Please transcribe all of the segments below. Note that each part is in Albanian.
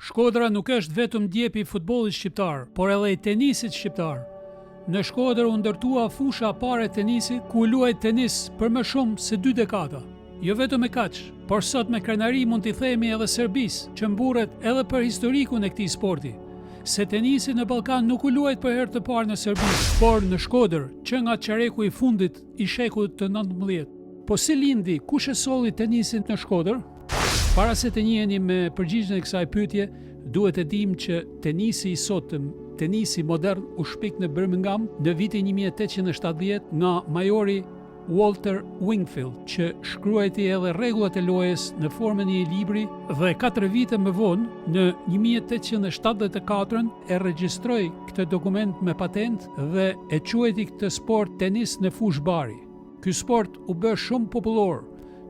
Shkodra nuk është vetëm djepi i futbollit shqiptar, por edhe i tenisit shqiptar. Në Shkodër u ndërtua fusha e parë e tenisit, ku luajt tenis për më shumë se 2 dekada. Jo vetëm e kaq, por sot me krenari mund t'i themi edhe Serbisë, që mburret edhe për historikun e këtij sporti. Se tenisi në Ballkan nuk u luajt për herë të parë në Serbi, por në Shkodër, që nga çareku i fundit i shekullit të 19. Po si lindi, kush e solli tenisin në Shkodër? Para se të njiheni me përgjigjen e kësaj pyetje, duhet të dimë që tenisi i sotëm, tenisi modern u shpik në Birmingham në vitin 1870 nga majori Walter Wingfield, që shkruajti edhe rregullat e lojës në formën e një libri dhe 4 vite më vonë, në 1874, e regjistroi këtë dokument me patent dhe e quajti këtë sport tenis në fushë bari. Ky sport u bë shumë popullor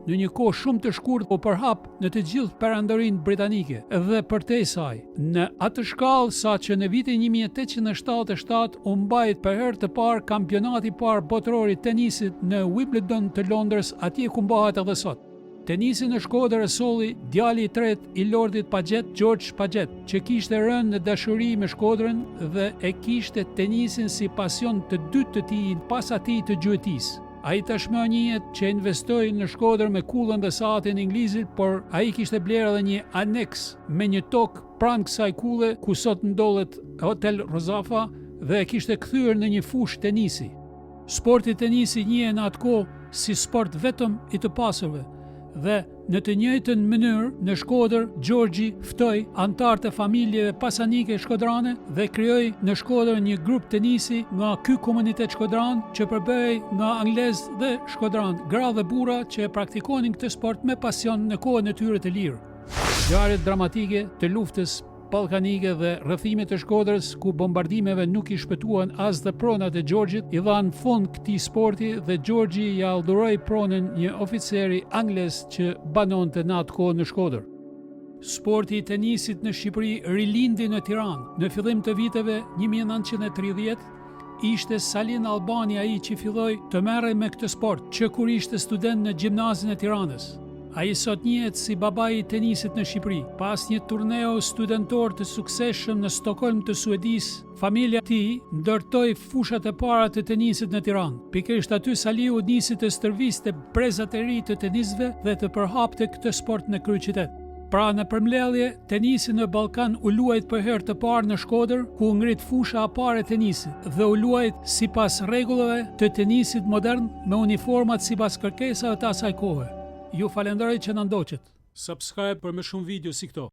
në një kohë shumë të shkurtër, u përhap në të gjithë perandorinë britanike dhe përtej saj, në atë shkallë sa që në vitin 1877 u mbajt për herë të parë kampionati i parë botëror i tenisit në Wimbledon të Londrës, atje ku mbahet edhe sot. Tenisi në Shkodër e solli djali i tretë i Lordit Paget, George Paget, që kishte rënë në dashuri me Shkodrën dhe e kishte tenisin si pasion të dytë të tij pas atij të gjuetisë. Ai tashmë njihet që investoi në Shkodër me kullën dhe saatin inglizit, por ai kishte blerë edhe një aneks me një tokë pranë kësaj kulle ku sot ndodhet Hotel Rozafa dhe e kishte kthyer në një fushë tenisi. Sporti tenisi njihet në atë kohë si sport vetëm i të pasurve. Dhe në të njëjtën mënyrë në Shkodër, Gjorgji ftoi anëtarë të familjeve pasanike shkodrane dhe krijoi në Shkodër një grup tenisi nga ky komunitet shkodran që përbëhej nga anglezë dhe shkodran, gra dhe burra që e praktikonin këtë sport me pasion në kohën e tyre të lirë. Ngjarjet dramatike të luftës ballkanike dhe rrëfimet të Shkodrës, ku bombardimeve nuk i shpëtuan as dhe pronat e Gjorgjit, i dhanë fund këtij sporti dhe Gjorgji ja udhëroi pronën një oficeri anglez që banonte në atë kohë në Shkodër. Sporti i tenisit në Shqipëri rilindi në Tiranë. Në fillim të viteve 1930, ishte Salin Albani ai që filloi të merrej me këtë sport, që kur ishte student në gjimnazin e Tiranës. Ai sot njihet si babai i tenisit në Shqipëri. Pas një turneo studentor të suksesshëm në Stockholm të Suedisë, familja e tij ndërtoi fushat e para të tenisit në Tiranë. Pikërisht aty Saliu nisi të stërviste brezat e ri të tenisëve dhe të përhapte këtë sport në kryeqytet. Pra në përmbledhje, tenisi në Ballkan u luajt për herë të parë në Shkodër, ku ngrit fusha e parë e tenisit dhe u luajt sipas rregullave të tenisit modern me uniformat sipas kërkesave të asaj kohe. Ju falenderoj që na ndoqët. Subscribe për më shumë video si këto.